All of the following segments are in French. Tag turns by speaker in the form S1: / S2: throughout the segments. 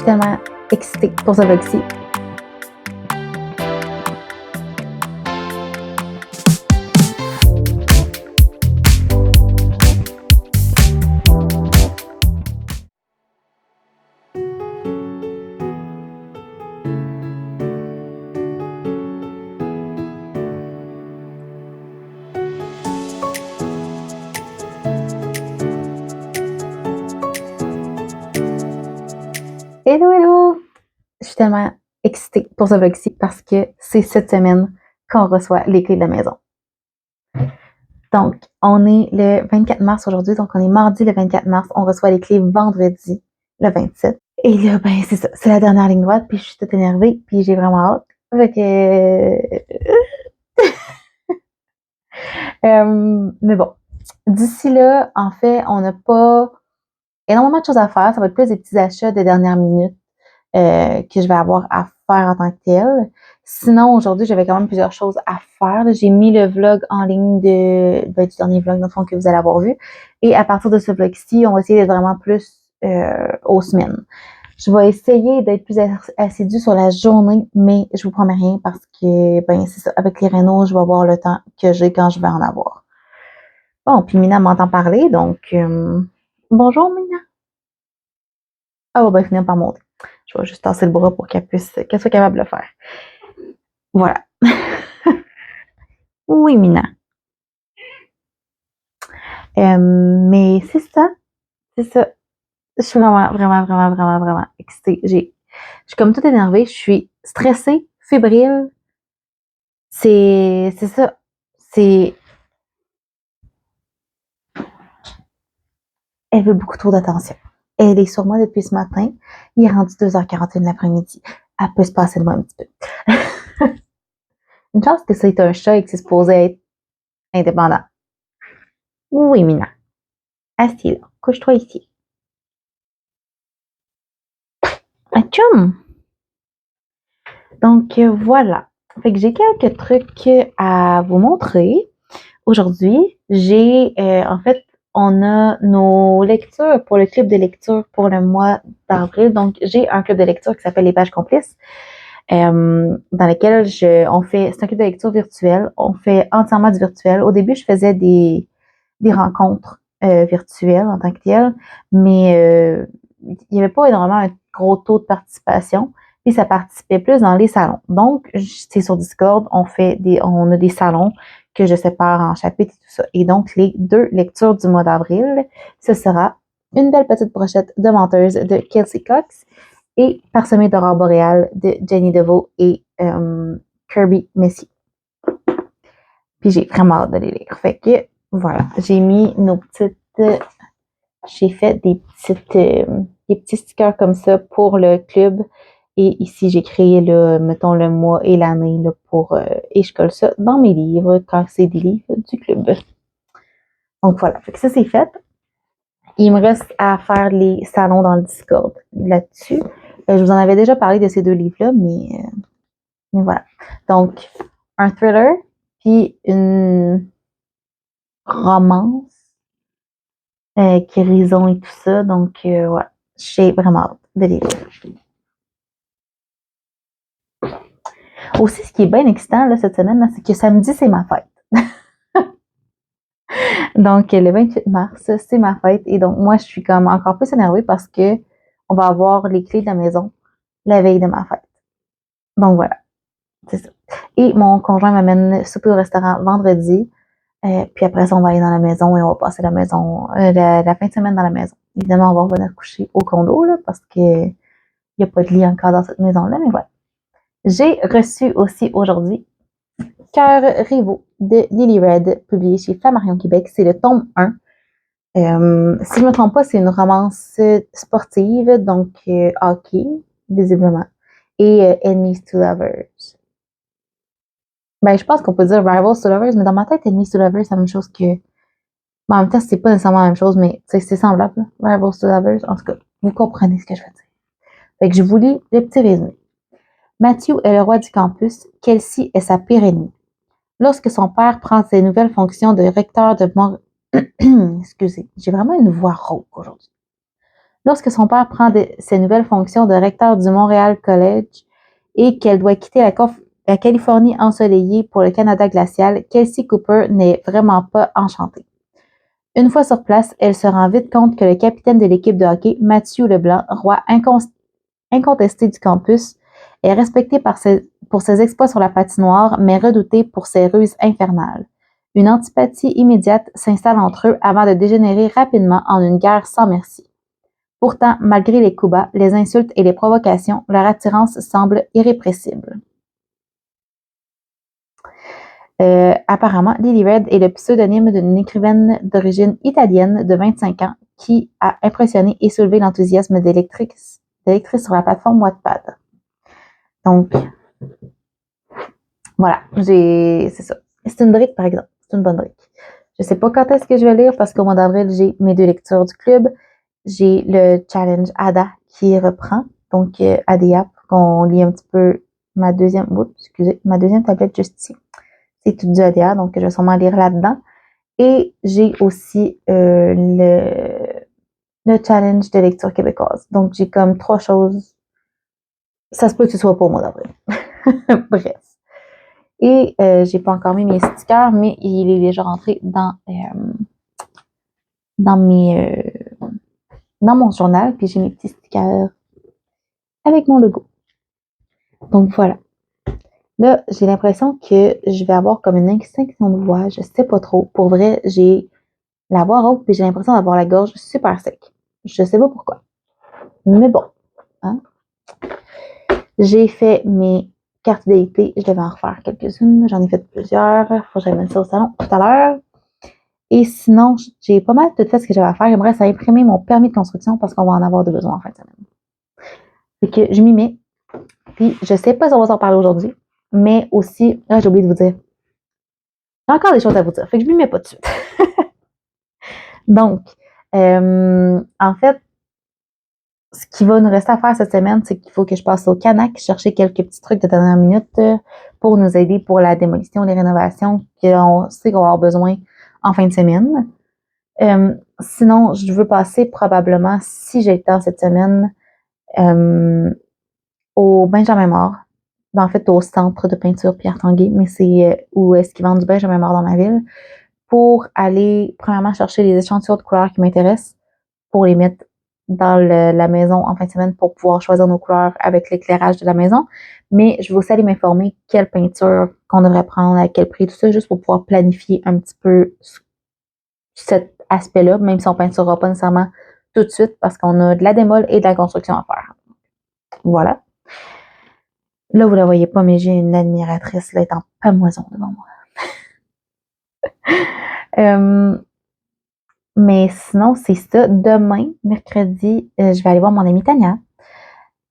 S1: suis tellement excitée pour ce vlog-ci. Hello, hello! Je suis tellement excitée pour ce vlog-ci parce que c'est cette semaine qu'on reçoit les clés de la maison. Donc, on est le 24 mars aujourd'hui, donc on est mardi le 24 mars. On reçoit les clés vendredi le 27. Et là, ben c'est ça, c'est la dernière ligne droite, puis je suis toute énervée, puis j'ai vraiment hâte. Fait que... mais bon, d'ici là, en fait, on n'a pas énormément de choses à faire. Ça va être plus des petits achats de dernière minute que je vais avoir à faire en tant que tel. Sinon, aujourd'hui, j'avais quand même plusieurs choses à faire. J'ai mis le vlog en ligne du dernier vlog, dans le fond, que vous allez avoir vu. Et à partir de ce vlog-ci, on va essayer d'être vraiment plus aux semaines. Je vais essayer d'être plus assidue sur la journée, mais je vous promets rien parce que, ben, c'est ça, avec les rénaux, je vais avoir le temps que j'ai quand je vais en avoir. Bon, puis Mina m'entend parler, donc bonjour Mina. Ah, ben, finir par monter. Je vais juste tasser le bras pour qu'elle soit capable de le faire. Voilà. Oui, Mina. Mais c'est ça. C'est ça. Je suis vraiment excitée. Je suis comme toute énervée. Je suis stressée, fébrile. C'est ça. Elle veut beaucoup trop d'attention. Elle est sur moi depuis ce matin. Il est rendu 2h41 de l'après-midi. Elle peut se passer de moi un petit peu. Une chance que c'est un chat et que c'est supposé être indépendant. Oui, Mina. Assis là. Couche-toi ici. Atchoum! Donc, voilà. Fait que j'ai quelques trucs à vous montrer. Aujourd'hui, en fait, on a nos lectures pour le club de lecture pour le mois d'avril. Donc, j'ai un club de lecture qui s'appelle Les Pages Complices, dans lequel c'est un club de lecture virtuel. On fait entièrement du virtuel. Au début, je faisais des rencontres virtuelles en tant que telles, mais il n'y avait pas énormément un gros taux de participation. Puis ça participait plus dans les salons. Donc, c'est sur Discord, on a des salons que je sépare en chapitres et tout ça. Et donc, les 2 lectures du mois d'avril, ce sera Une belle petite brochette de menteuse de Kelsey Cox et Parsemée d'aurore boréale de Jenny DeVoe et Kirby Messi. Puis j'ai vraiment hâte de les lire. Fait que, voilà, j'ai mis j'ai fait des petits stickers comme ça pour le club. Et ici, j'ai créé, mettons, le mois et l'année et je colle ça dans mes livres quand c'est des livres du club. Donc voilà, fait que ça c'est fait. Il me reste à faire les salons dans le Discord là-dessus. Je vous en avais déjà parlé de ces 2 livres-là, mais voilà. Donc, un thriller, puis une romance, guérison et tout ça. Donc, ouais, j'ai vraiment hâte de les lire. Aussi, ce qui est bien excitant là, cette semaine, là, c'est que samedi, c'est ma fête. Donc, le 28 mars, c'est ma fête. Et donc, moi, je suis comme encore plus énervée parce que on va avoir les clés de la maison la veille de ma fête. Donc, voilà. C'est ça. Et mon conjoint m'amène souper au restaurant vendredi. Puis après ça, on va aller dans la maison et on va passer la fin de semaine dans la maison. Évidemment, on va revenir coucher au condo, là, parce que il n'y a pas de lit encore dans cette maison-là, mais voilà. J'ai reçu aussi aujourd'hui Cœur rivaux de Lily Red, publié chez Flammarion Québec. C'est le tome 1. Si je ne me trompe pas, c'est une romance sportive, donc hockey, visiblement, et Enemies to Lovers. Ben, je pense qu'on peut dire Rivals to Lovers, mais dans ma tête, Enemies to Lovers, c'est la même chose que... Ben, en même temps, c'est pas nécessairement la même chose, mais c'est semblable, là. Rivals to Lovers. En tout cas, vous comprenez ce que je veux dire. Fait que je vous lis le petit résumé. Matthew est le roi du campus, Kelsey est sa pire ennemie. Lorsque son père prend ses nouvelles fonctions de recteur de Excusez, j'ai vraiment une voix rauque aujourd'hui. Lorsque son père prend ses nouvelles fonctions de recteur du Montréal College et qu'elle doit quitter la Californie ensoleillée pour le Canada glacial, Kelsey Cooper n'est vraiment pas enchantée. Une fois sur place, elle se rend vite compte que le capitaine de l'équipe de hockey, Mathieu Leblanc, roi incontesté du campus, est respecté pour ses exploits sur la patinoire, mais redouté pour ses ruses infernales. Une antipathie immédiate s'installe entre eux avant de dégénérer rapidement en une guerre sans merci. Pourtant, malgré les coups bas, les insultes et les provocations, leur attirance semble irrépressible. Apparemment, Lily Red est le pseudonyme d'une écrivaine d'origine italienne de 25 ans qui a impressionné et soulevé l'enthousiasme des lectrices sur la plateforme Wattpad. Donc, voilà, c'est ça. C'est une brique, par exemple. C'est une bonne brique. Je sais pas quand est-ce que je vais lire parce qu'au mois d'avril, j'ai mes 2 lectures du club. J'ai le challenge ADA qui reprend. Donc, ADA, qu'on lit un petit peu ma deuxième tablette juste ici. C'est tout du ADA, donc je vais sûrement lire là-dedans. Et j'ai aussi le challenge de lecture québécoise. Donc, j'ai comme 3 choses. Ça se peut que ce soit pas au mois d'avril. Bref. Et j'ai pas encore mis mes stickers, mais il est déjà rentré dans mon journal, puis j'ai mes petits stickers avec mon logo. Donc voilà. Là, j'ai l'impression que je vais avoir comme une extinction de voix, je sais pas trop. Pour vrai, j'ai la voix rauque, puis j'ai l'impression d'avoir la gorge super sec. Je sais pas pourquoi. Mais bon, hein. J'ai fait mes cartes d'identité, je devais en refaire quelques-unes, j'en ai fait plusieurs, faut que j'aille mettre ça au salon tout à l'heure. Et sinon, j'ai pas mal tout fait ce que j'avais à faire. J'aimerais ça imprimer mon permis de construction parce qu'on va en avoir de besoin en fin de semaine. Fait que je m'y mets. Puis je sais pas si on va s'en parler aujourd'hui, mais aussi, j'ai oublié de vous dire. J'ai encore des choses à vous dire. Fait que je m'y mets pas tout de suite. Donc, en fait, ce qui va nous rester à faire cette semaine, c'est qu'il faut que je passe au Canac chercher quelques petits trucs de dernière minute pour nous aider pour la démolition, les rénovations qu'on sait qu'on va avoir besoin en fin de semaine. Sinon, je veux passer probablement, si j'ai le temps cette semaine, au Benjamin Mort. En fait, au centre de peinture Pierre Tanguay, mais c'est où est-ce qu'ils vendent du Benjamin Mort dans ma ville, pour aller, premièrement, chercher les échantillons de couleurs qui m'intéressent pour les mettre dans la maison en fin de semaine pour pouvoir choisir nos couleurs avec l'éclairage de la maison. Mais je vais aussi aller m'informer quelle peinture qu'on devrait prendre, à quel prix, tout ça, juste pour pouvoir planifier un petit peu cet aspect-là, même si on ne peinturera pas nécessairement tout de suite parce qu'on a de la démol et de la construction à faire. Voilà. Là, vous ne la voyez pas, mais j'ai une admiratrice, là, elle est en pamoison devant moi. Mais sinon, c'est ça. Demain, mercredi, je vais aller voir mon amie Tania.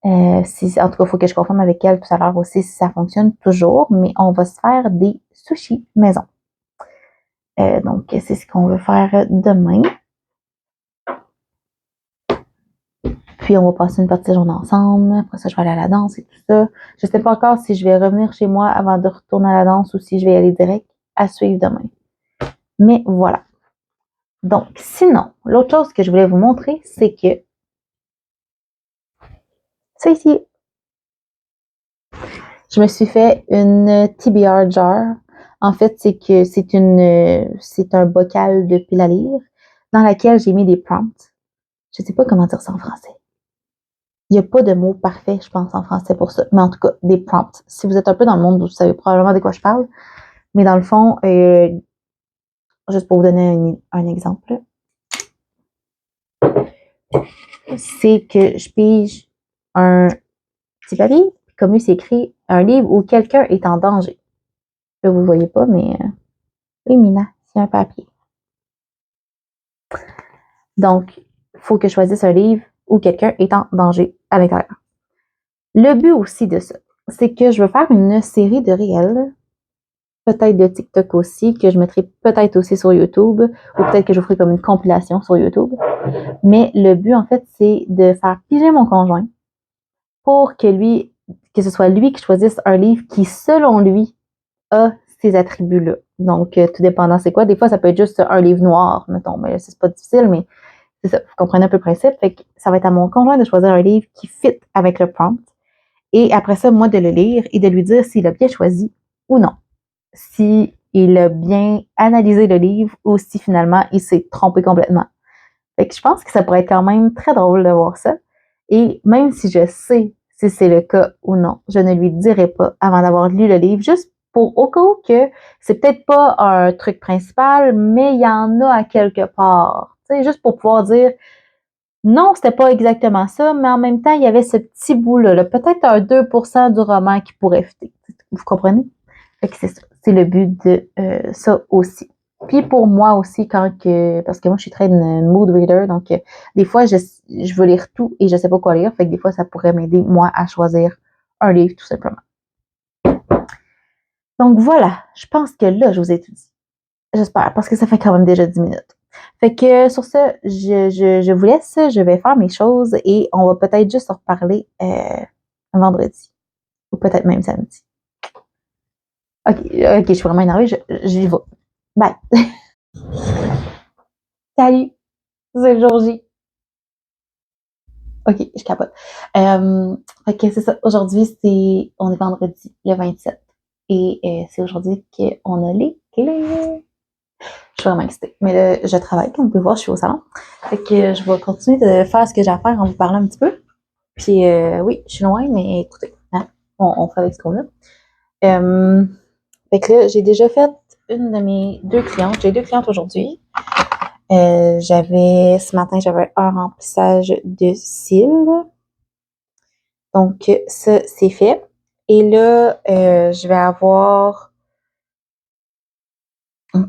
S1: En tout cas, il faut que je confirme avec elle tout à l'heure aussi si ça fonctionne toujours, mais on va se faire des sushis maison. Donc, c'est ce qu'on veut faire demain. Puis, on va passer une partie de journée ensemble. Après ça, je vais aller à la danse et tout ça. Je ne sais pas encore si je vais revenir chez moi avant de retourner à la danse ou si je vais y aller direct à suivre demain. Mais voilà. Donc, sinon, l'autre chose que je voulais vous montrer, c'est que ça ici, je me suis fait une TBR jar. En fait, c'est un bocal de pile à lire dans laquelle j'ai mis des prompts. Je ne sais pas comment dire ça en français. Il n'y a pas de mot parfait, je pense, en français pour ça. Mais en tout cas, des prompts. Si vous êtes un peu dans le monde, vous savez probablement de quoi je parle. Mais dans le fond, juste pour vous donner un exemple, c'est que je pige un petit papier, comme il s'écrit, un livre où quelqu'un est en danger. Là, vous ne voyez pas, mais oui, Mina, c'est un papier. Donc, il faut que je choisisse un livre où quelqu'un est en danger à l'intérieur. Le but aussi de ça, c'est que je veux faire une série de réels, peut-être de TikTok aussi, que je mettrai peut-être aussi sur YouTube, ou peut-être que je ferai comme une compilation sur YouTube. Mais le but, en fait, c'est de faire piger mon conjoint pour que ce soit lui qui choisisse un livre qui, selon lui, a ces attributs-là. Donc, tout dépendant c'est quoi. Des fois, ça peut être juste un livre noir, mettons. Mais c'est pas difficile, mais c'est ça, vous comprenez un peu le principe. Fait que ça va être à mon conjoint de choisir un livre qui fit avec le prompt. Et après ça, moi, de le lire et de lui dire s'il a bien choisi ou non. Si il a bien analysé le livre ou si finalement il s'est trompé complètement. Fait que je pense que ça pourrait être quand même très drôle de voir ça. Et même si je sais si c'est le cas ou non, je ne lui dirai pas avant d'avoir lu le livre, juste pour au cas où que c'est peut-être pas un truc principal, mais il y en a à quelque part. Tu sais, juste pour pouvoir dire non, c'était pas exactement ça, mais en même temps, il y avait ce petit bout-là, là, peut-être un 2% du roman qui pourrait fitter. Vous comprenez? Fait que c'est ça. C'est le but de ça aussi. Puis pour moi aussi, parce que moi, je suis très une mood reader, donc des fois, je veux lire tout et je sais pas quoi lire. Fait que des fois, ça pourrait m'aider, moi, à choisir un livre, tout simplement. Donc voilà, je pense que là, je vous ai tout dit. J'espère, parce que ça fait quand même déjà 10 minutes. Fait que sur ce, je vous laisse, je vais faire mes choses et on va peut-être juste en reparler vendredi ou peut-être même samedi. Ok, je suis vraiment énervée, j'y vais. Bye. Salut, c'est le jour J. Ok, je capote. Fait que c'est ça, aujourd'hui, on est vendredi, le 27. Et c'est aujourd'hui qu'on a les clés. Je suis vraiment excitée. Mais là, je travaille, comme vous pouvez voir, je suis au salon. Fait que je vais continuer de faire ce que j'ai à faire en vous parlant un petit peu. Puis oui, je suis loin, mais écoutez, hein, on fait avec ce qu'on a. Fait que là, j'ai déjà fait une de mes 2 clientes. J'ai 2 clientes aujourd'hui. Ce matin, j'avais un remplissage de cils. Donc, ça, c'est fait. Et là, je vais avoir,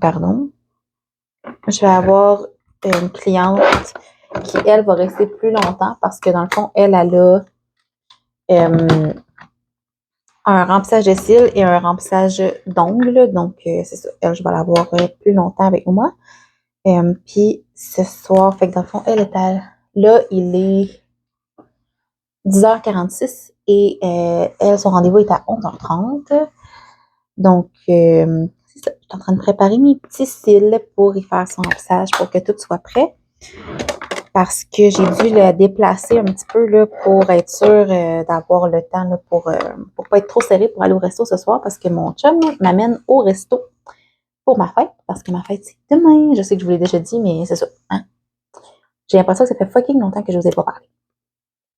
S1: pardon, je vais avoir une cliente qui, elle, va rester plus longtemps parce que dans le fond, elle a un remplissage de cils et un remplissage d'ongles. Donc, c'est ça. Elle, je vais l'avoir plus longtemps avec moi. Puis, ce soir, fait que dans le fond, elle est là, il est 10h46 et elle, son rendez-vous est à 11h30. Donc, c'est ça. Je suis en train de préparer mes petits cils pour y faire son remplissage pour que tout soit prêt. Parce que j'ai dû le déplacer un petit peu là, pour être sûre d'avoir le temps là, pour pas être trop serré pour aller au resto ce soir parce que mon chum m'amène au resto pour ma fête. Parce que ma fête, c'est demain. Je sais que je vous l'ai déjà dit, mais c'est ça. Hein? J'ai l'impression que ça fait fucking longtemps que je vous ai pas parlé.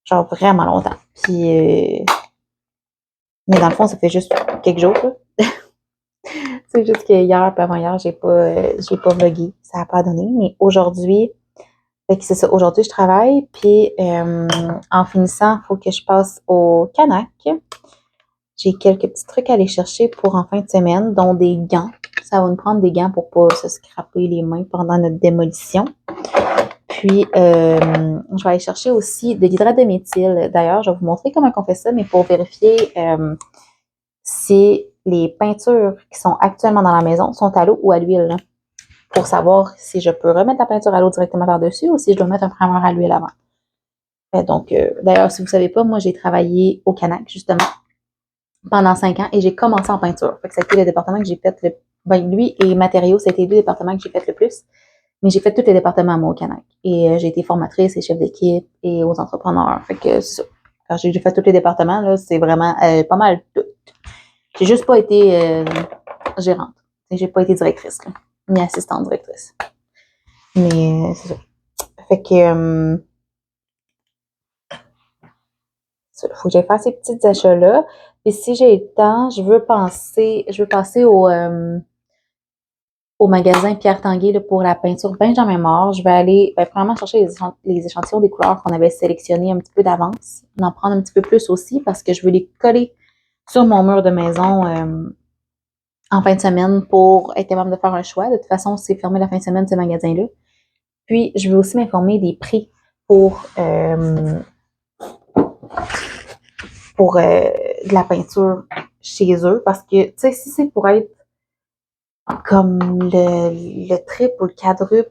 S1: Genre vraiment longtemps. Puis, mais dans le fond, ça fait juste quelques jours. Là. C'est juste que hier et avant-hier, j'ai pas vlogué. Ça n'a pas donné. Mais aujourd'hui, fait que c'est ça. Aujourd'hui, je travaille. Puis en finissant, il faut que je passe au Canac. J'ai quelques petits trucs à aller chercher pour en fin de semaine, dont des gants. Ça va nous prendre des gants pour pas se scraper les mains pendant notre démolition. Puis, je vais aller chercher aussi de l'hydrate de méthyle. D'ailleurs, je vais vous montrer comment on fait ça, mais pour vérifier si les peintures qui sont actuellement dans la maison sont à l'eau ou à l'huile. Pour savoir si je peux remettre la peinture à l'eau directement par-dessus ou si je dois mettre un primeur à l'huile avant. Donc, d'ailleurs, si vous ne savez pas, moi, j'ai travaillé au Canac, justement, pendant 5 ans et j'ai commencé en peinture. Fait que ça a été le département que j'ai fait lui et matériaux, ça a été les 2 départements que j'ai fait le plus. Mais j'ai fait tous les départements, moi, au Canac. Et j'ai été formatrice et chef d'équipe et aux entrepreneurs. Fait que c'est ça. Quand j'ai fait tous les départements, là, c'est vraiment pas mal tout. J'ai juste pas été gérante. J'ai pas été directrice, là, ni assistante directrice. Mais c'est ça. Fait que faut que j'aille faire ces petits achats-là. Puis si j'ai le temps, je veux passer au magasin Pierre Tanguay là, pour la peinture Benjamin Mort. Je vais aller vraiment chercher les échantillons des couleurs qu'on avait sélectionnées un petit peu d'avance. En prendre un petit peu plus aussi parce que je veux les coller sur mon mur de maison en fin de semaine pour être capable de faire un choix. De toute façon, c'est fermé la fin de semaine, ce magasin-là. Puis, je veux aussi m'informer des prix pour de la peinture chez eux. Parce que, tu sais, si c'est pour être comme le triple ou le quadruple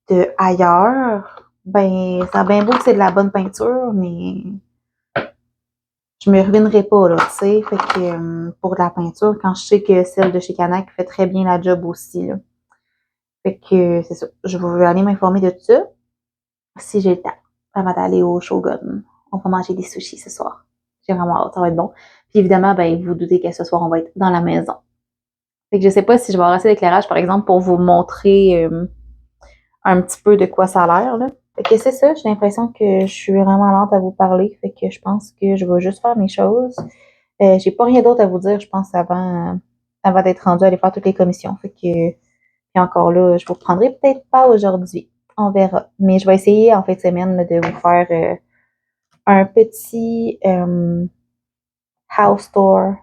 S1: de ailleurs, ben, ça a bien beau que c'est de la bonne peinture, mais je me ruinerai pas, là, tu sais. Fait que pour de la peinture, quand je sais que celle de chez Canac fait très bien la job aussi, là. Fait que c'est ça. Je vais aller m'informer de tout ça. si j'ai le temps, avant d'aller au Shogun. On va manger des sushis ce soir. J'ai vraiment hâte, ça va être bon. Puis évidemment, ben, vous doutez que ce soir, on va être dans la maison. Fait que je sais pas si je vais avoir assez d'éclairage, par exemple, pour vous montrer un petit peu de quoi ça a l'air, là. Fait que c'est ça, j'ai l'impression que je suis vraiment lente à vous parler. Fait que je pense que je vais juste faire mes choses. J'ai pas rien d'autre à vous dire, je pense, avant d'être rendue à aller faire toutes les commissions. Fait que, puis encore là, je vous reprendrai peut-être pas aujourd'hui. On verra. Mais je vais essayer en fin de semaine là, de vous faire un petit house tour.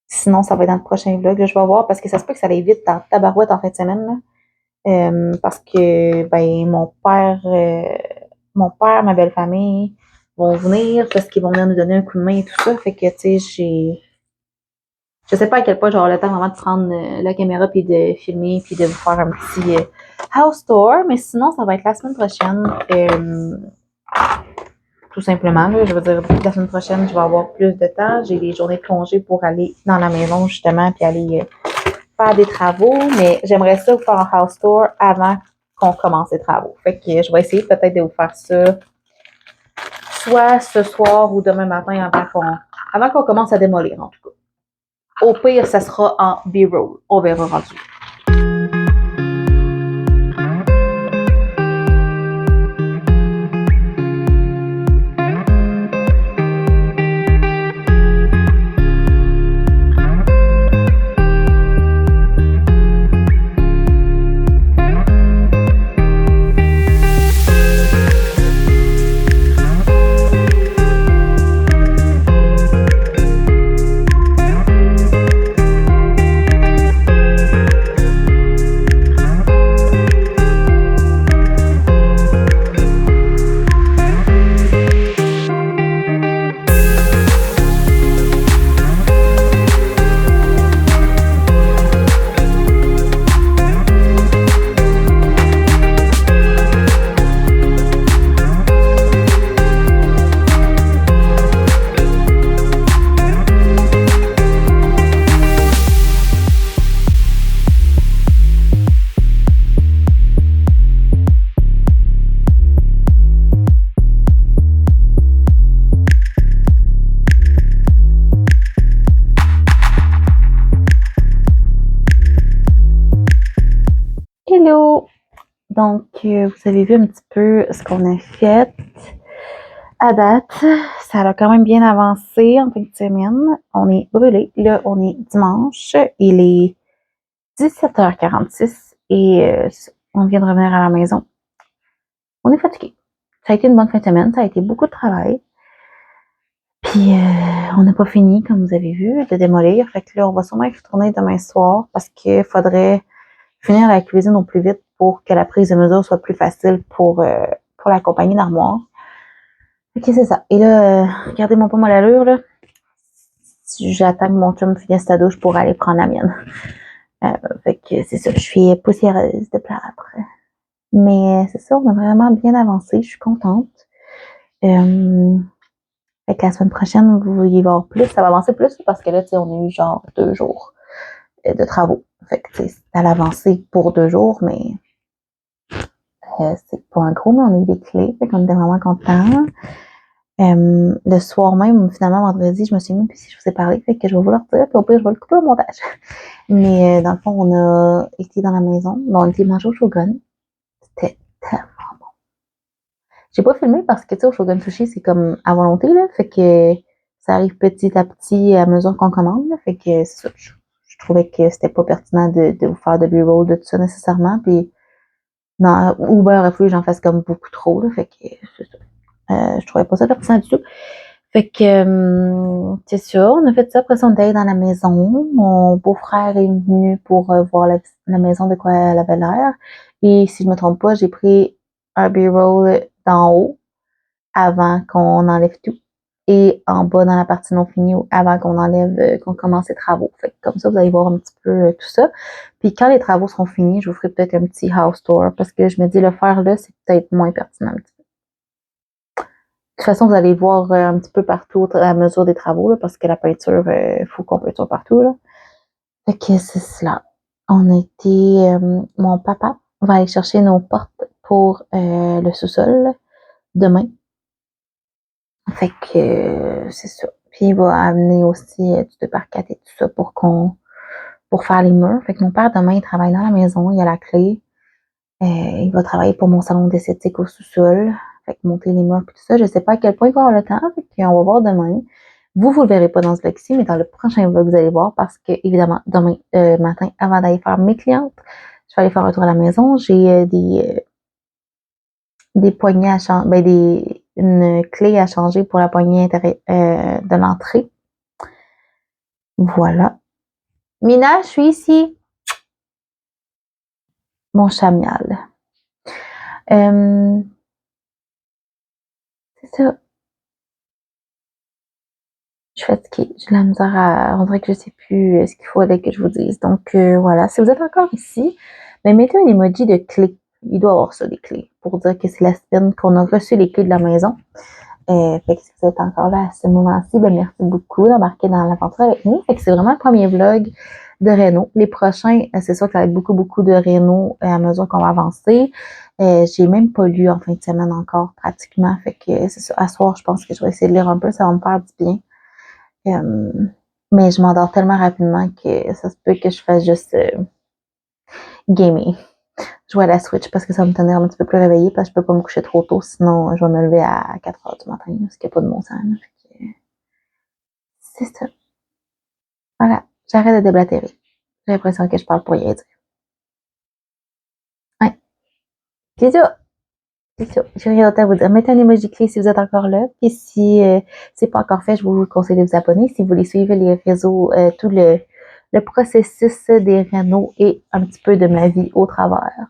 S1: Sinon, ça va être dans le prochain vlog. Là, je vais voir parce que ça se peut que ça aille vite dans tabarouette en fin de semaine. Là. Parce que ben mon père, ma belle famille vont venir parce qu'ils vont venir nous donner un coup de main et tout ça. Fait que tu sais, je sais pas à quel point j'aurai le temps vraiment de prendre la caméra puis de filmer puis de vous faire un petit house tour. Mais sinon, ça va être la semaine prochaine. Tout simplement, là, je veux dire, la semaine prochaine, je vais avoir plus de temps. J'ai des journées de congé pour aller dans la maison, justement, puis aller faire des travaux. Mais j'aimerais ça vous faire un house tour avant qu'on commence les travaux. Fait que je vais essayer peut-être de vous faire ça soit ce soir ou demain matin avant qu'on commence à démolir, en tout cas. Au pire, ça sera en B-roll. On verra rendu. Hello! Donc, vous avez vu un petit peu ce qu'on a fait à date. Ça a quand même bien avancé en fin de semaine. On est brûlé. Là, on est dimanche. Il est 17h46 et on vient de revenir à la maison. On est fatigué. Ça a été une bonne fin de semaine. Ça a été beaucoup de travail. Puis, on n'a pas fini, comme vous avez vu, de démolir. Fait que là, on va sûrement y retourner demain soir parce qu'il faudrait finir la cuisine au plus vite pour que la prise de mesure soit plus facile pour la compagnie d'armoire. Ok, c'est ça. Et là, regardez-moi pas mal l'allure, là. J'attends que mon chum finisse sa douche pour aller prendre la mienne. Fait que c'est ça, je suis poussiéreuse de plâtre. Mais c'est ça, on a vraiment bien avancé, je suis contente. Fait que la semaine prochaine, vous y voir plus, ça va avancer plus parce que là, tu sais, on a eu genre 2 jours de travaux. Fait que, tu sais, c'est à l'avancée pour 2 jours, mais c'est pas un gros, mais on a eu des clés, fait qu'on était vraiment contents. Le soir même, finalement, vendredi, je me suis même plus si je vous ai parlé, fait que je vais vous le redire, puis au pire, je vais le couper au montage. Mais dans le fond, on a été dans la maison, on a été manger au Shogun. C'était tellement bon. J'ai pas filmé parce que, tu sais, au Shogun Sushi, c'est comme à volonté, là, fait que ça arrive petit à petit à mesure qu'on commande, là, fait que c'est ça. Je trouvais que c'était pas pertinent de vous faire de B-roll de tout ça nécessairement, puis non, Uber a fallu que j'en fasse comme beaucoup trop, là, fait que c'est ça. Je trouvais pas ça pertinent du tout. Fait que c'est ça, on a fait ça. Après ça, on est allé dans la maison. Mon beau-frère est venu pour voir la maison de quoi elle avait l'air. Et si je me trompe pas, j'ai pris un B-roll d'en haut avant qu'on enlève tout. Et en bas dans la partie non finie avant qu'on enlève, qu'on commence les travaux. Fait que comme ça, vous allez voir un petit peu tout ça. Puis quand les travaux seront finis, je vous ferai peut-être un petit house tour parce que je me dis le faire là, c'est peut-être moins pertinent un petit peu. De toute façon, vous allez voir un petit peu partout à mesure des travaux, là, parce que la peinture, il faut qu'on peinture partout. Là. Fait que c'est cela. On a été... mon papa va aller chercher nos portes pour le sous-sol demain. Fait que c'est ça. Puis il va amener aussi du 2x4 et tout ça pour faire les murs. Fait que mon père, demain, il travaille dans la maison, il a la clé. Il va travailler pour mon salon d'esthétique au sous-sol. Fait que monter les murs et tout ça. Je sais pas à quel point il va avoir le temps. Fait qu'on va voir demain. Vous le verrez pas dans ce vlog-ci, mais dans le prochain vlog, vous allez voir parce que, évidemment, demain matin, avant d'aller faire mes clientes, je vais aller faire un tour à la maison. J'ai des poignées à changer, une clé à changer pour la poignée de l'entrée. Voilà. Mina, je suis ici. Mon chamial. C'est ça. Je suis fatiguée. J'ai de la misère à... On dirait que je sais plus ce qu'il faudrait que je vous dise. Donc, voilà. Si vous êtes encore ici, ben, mettez un emoji de clé. Il doit avoir ça, des clés, pour dire que c'est la semaine qu'on a reçu les clés de la maison. Fait que si vous êtes encore là à ce moment-ci, ben, merci beaucoup d'embarquer dans l'aventure avec nous. Fait que c'est vraiment le premier vlog de réno. Les prochains, c'est sûr que ça va être beaucoup de réno à mesure qu'on va avancer. J'ai même pas lu en fin de semaine encore, pratiquement. Fait que c'est ça. À soir, je pense que je vais essayer de lire un peu. Ça va me faire du bien. Mais je m'endors tellement rapidement que ça se peut que je fasse juste gamer. Jouer à la Switch parce que ça va me tenir un petit peu plus réveillée parce que je peux pas me coucher trop tôt, sinon je vais me lever à 4 heures du matin, ce qui n'a pas de bon sens. C'est ça. Voilà, j'arrête de déblatérer. J'ai l'impression que je parle pour rien dire. Ouais. C'est ça. C'est ça. J'ai rien d'autre à vous dire. Mettez un emoji clé si vous êtes encore là. Et si c'est pas encore fait, je vous conseille de vous abonner. Si vous voulez suivre les réseaux, tout le processus des rénaux et un petit peu de ma vie au travers.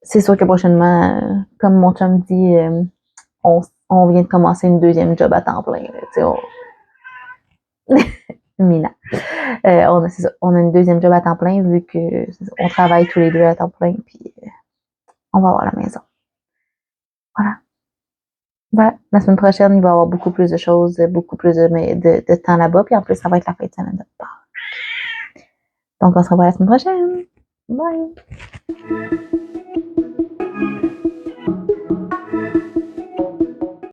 S1: C'est sûr que prochainement, comme mon chum dit, on vient de commencer une deuxième job à temps plein. Mina. On a une deuxième job à temps plein vu que on travaille tous les deux à temps plein, puis on va voir la maison. Voilà. Voilà. La semaine prochaine, il va y avoir beaucoup plus de choses, beaucoup plus de temps là-bas, puis en plus, ça va être la fin de semaine de Pâques. Donc, on se revoit la semaine prochaine. Bye!